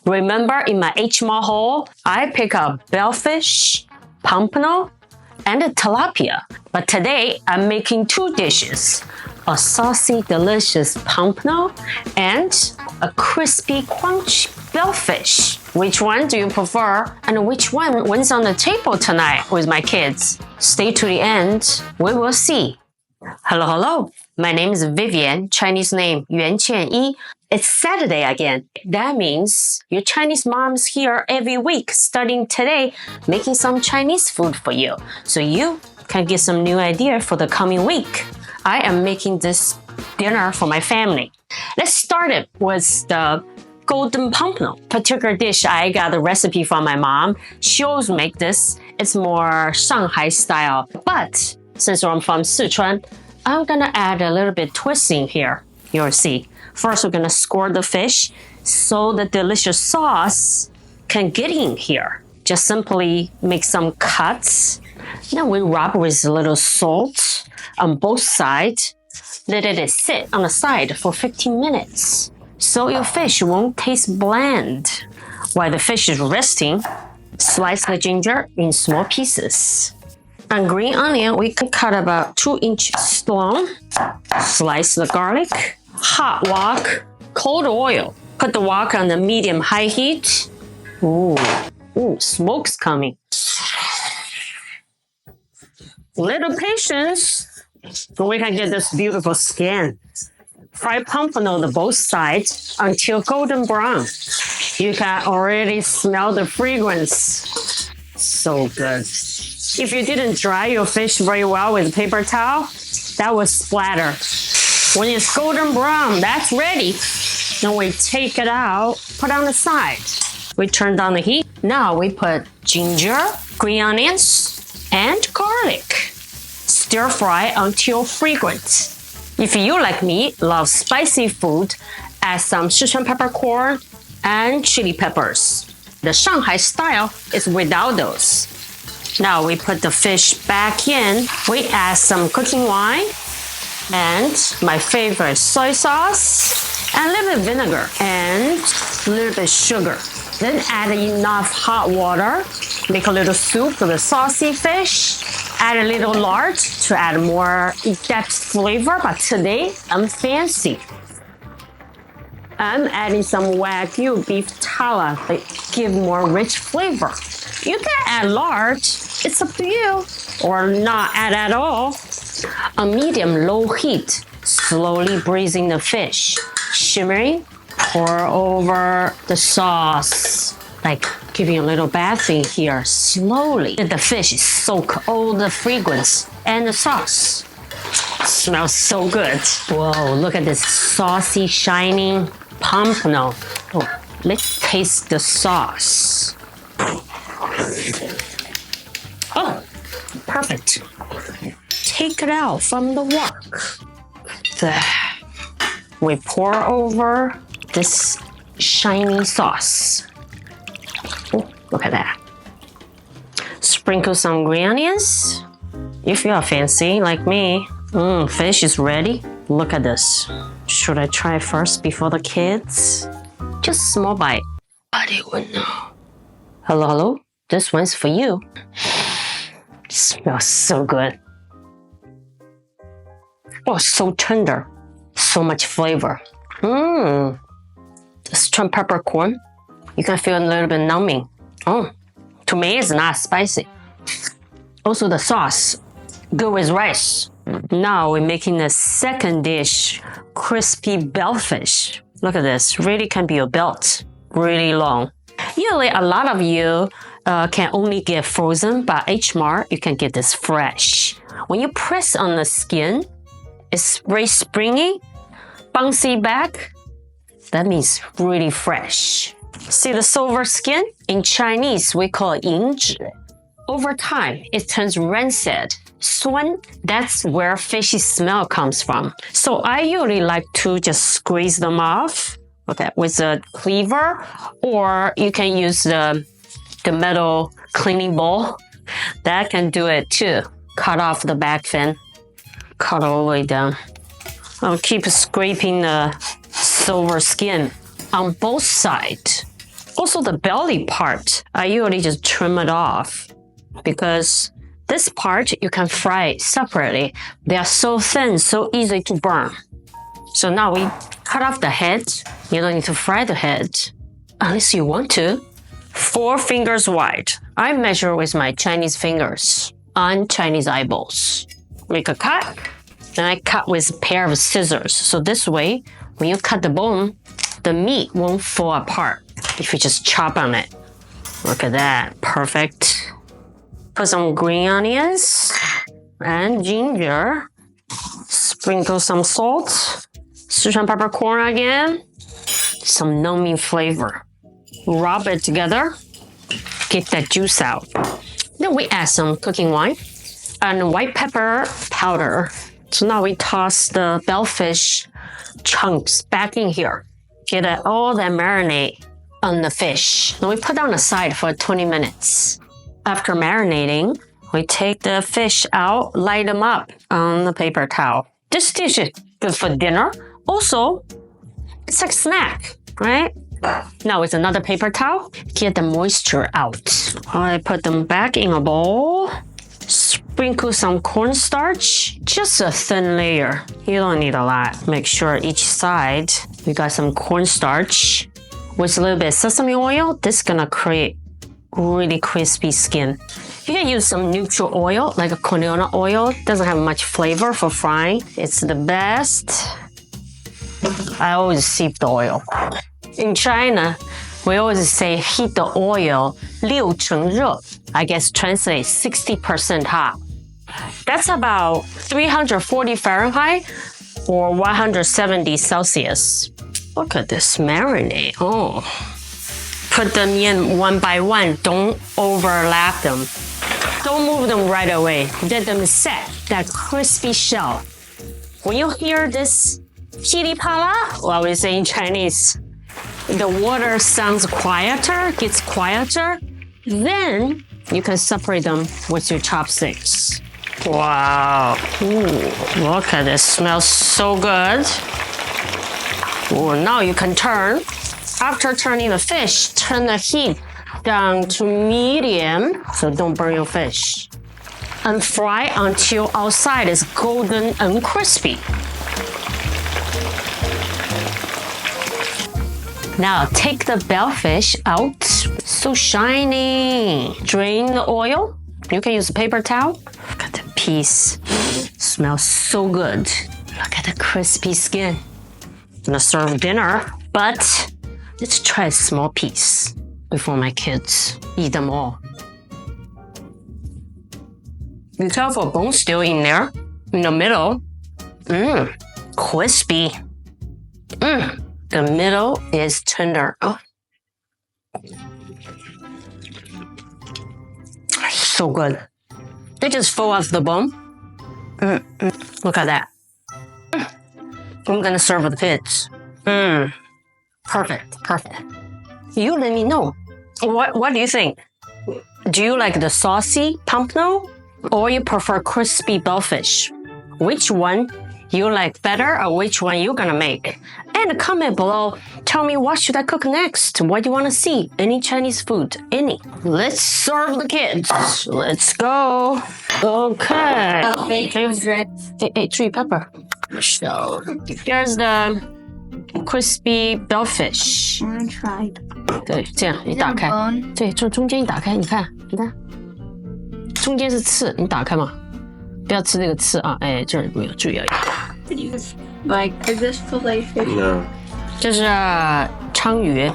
Remember in my H Mart haul, I pick up bellfish, pompano, and a tilapia. But today, I'm making two dishes. A saucy, delicious pompano and a crispy, crunchy bellfish. Which one do you prefer? And which one wins on the table tonight with my kids? Stay to the end. We will see. Hello, hello. My name is Vivian, Chinese name Yuan Qianyi. It's Saturday again. That means your Chinese mom's here every week starting today making some Chinese food for you. So you can get some new idea for the coming week. I am making this dinner for my family. Let's start it with the golden pompano. Particular dish, I got the recipe from my mom. She always make this. It's more Shanghai style. But since I'm from Sichuan, I'm gonna add a little bit twisting here. You'll see. First, we're gonna score the fish so the delicious sauce can get in here. Just simply make some cuts. Then we rub with a little salt on both sides. Let it sit on the side for 15 minutes. So your fish won't taste bland. While the fish is resting, slice the ginger in small pieces. And green onion, we can cut about 2 inches long. Slice the garlic. Hot wok, cold oil. Put the wok on the medium-high heat. Ooh, smoke's coming. Little patience so we can get this beautiful skin. Fry pompano on both sides until golden brown. You can already smell the fragrance. So good. If you didn't dry your fish very well with a paper towel, that will splatter. When it's golden brown, that's ready. Then we take it out, put on the side. We turn down the heat. Now we put ginger, green onions, and garlic. Stir fry until fragrant. If you, like me, love spicy food, add some Sichuan peppercorn and chili peppers. The Shanghai style is without those. Now we put the fish back in. We add some cooking wine and my favorite soy sauce and a little bit vinegar and a little bit sugar. Then add enough hot water. Make a little soup for the saucy fish. Add a little lard to add more depth flavor, but today I'm fancy. I'm adding some Wagyu beef tala that give more rich flavor. You can add lard, it's up to you, or not add at all. On medium-low heat, slowly braising the fish. Shimmering, pour over the sauce. Like giving a little bath in here, slowly. Let the fish soak all the fragrance and the sauce. Smells so good. Whoa, look at this saucy, shining pompano. Oh, let's taste the sauce. Oh, perfect. Take it out from the wok. There. We pour over this shiny sauce. Oh, look at that. Sprinkle some green onions. If you are fancy like me, fish is ready. Look at this. Should I try first before the kids? Just a small bite. But it would know. Hello, hello. This one's for you. Smells so good. Oh, so tender. So much flavor. The Sichuan peppercorn. You can feel a little bit numbing. Oh, to me, it's not spicy. Also, the sauce, good with rice. Now we're making the second dish, crispy bellfish. Look at this, really can be a belt, really long. Usually, a lot of you can only get frozen, but H Mart, you can get this fresh. When you press on the skin, it's very springy, bouncy back. That means really fresh. See the silver skin? In Chinese, we call it 银脂. Over time, it turns rancid. 酸, that's where fishy smell comes from. So I usually like to just squeeze them off, okay, with a cleaver, or you can use the metal cleaning bowl. That can do it too. Cut off the back fin, cut all the way down. I'll keep scraping the silver skin on both sides. Also, the belly part, I usually just trim it off because this part you can fry separately. They are so thin, so easy to burn. So now we cut off the head. You don't need to fry the head unless you want to. 4 fingers wide. I measure with my Chinese fingers on Chinese eyeballs. Make a cut. Then I cut with a pair of scissors. So this way, when you cut the bone, the meat won't fall apart if you just chop on it. Look at that. Perfect. Put some green onions and ginger. Sprinkle some salt. Sichuan peppercorn again. Some numbing flavor. Rub it together. Get that juice out. Then we add some cooking wine and white pepper powder. So now we toss the bellfish chunks back in here. Get all that marinade on the fish. Then we put on the side for 20 minutes. After marinating, we take the fish out, light them up on the paper towel. This dish is good for dinner. Also, it's like a snack, right? Now with another paper towel, get the moisture out. I put them back in a bowl. Sprinkle some cornstarch, just a thin layer. You don't need a lot. Make sure each side we got some cornstarch. With a little bit of sesame oil, this is gonna create really crispy skin. You can use some neutral oil, like a canola oil. Doesn't have much flavor for frying. It's the best. I always sieve the oil. In China, we always say heat the oil 6成热. I guess translates 60% hot. That's about 340 Fahrenheit or 170 Celsius. Look at this marinade. Oh. Put them in one by one. Don't overlap them. Don't move them right away. Let them set that crispy shell. When you hear this pili pala, well, we say in Chinese, the water sounds quieter, gets quieter, then you can separate them with your chopsticks. Wow. Ooh, look at this. Smells so good. Ooh, now you can turn. After turning the fish, turn the heat down to medium, so don't burn your fish. And fry until outside is golden and crispy. Now take the bellfish out. So shiny. Drain the oil. You can use a paper towel. Look at the piece. Smells so good. Look at the crispy skin. I'm gonna serve dinner, but let's try a small piece before my kids eat them all. Be careful, bone's still in there, in the middle. Crispy. The middle is tender. Oh. So good. They just fall off the bone. Look at that. I'm gonna serve with the kids. Perfect. You let me know. What do you think? Do you like the saucy pompano or you prefer crispy bellfish? Which one you like better or which one you're gonna make? And comment below. Tell me what should I cook next? What do you want to see? Any Chinese food? Any? Let's serve the kids. Let's go. Okay. Hey, tree pepper. So here's the crispy bellfish. I'm gonna try. 对，这样你打开。对，中间你打开，你看，中间是刺，你打开嘛，不要吃这个刺啊！哎，这儿没有，注意而已。Like, is this fillet fish? No. 这是鲳鱼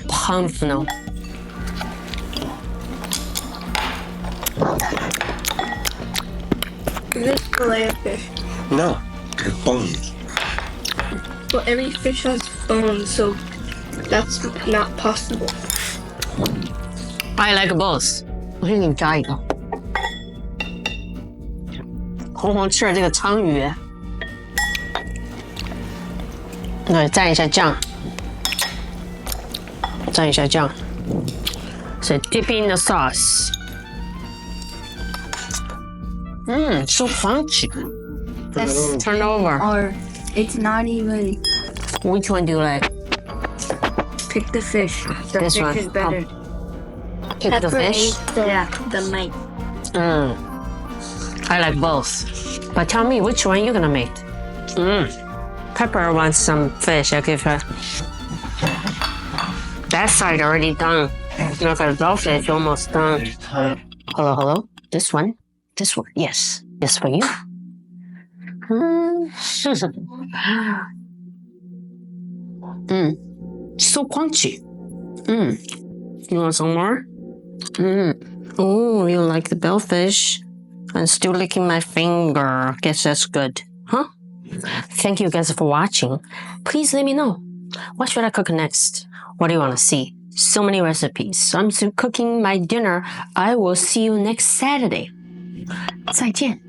，pompano。Is this fillet of fish? No. Bones. Well, every fish has bones, so that's not possible. I like both。我先给你加一个，红吃的这个鲳鱼。对，蘸一下酱，So dip in the sauce. So funky. That's Turn over. Or it's not even. Which one do you like? Pick the fish. The This fish one. is better. Pick the fish. The meat. I like both. But tell me which one you're gonna make. Pepper wants some fish. I give her. That side already done. Look at the fish almost done. Hello. This one. Yes. Yes for you. So crunchy. You want some more? Oh, you like the bellfish? I'm still licking my finger. Guess that's good. Huh? Thank you guys for watching. Please let me know. What should I cook next? What do you want to see? So many recipes. So I'm still cooking my dinner. I will see you next Saturday. 再见.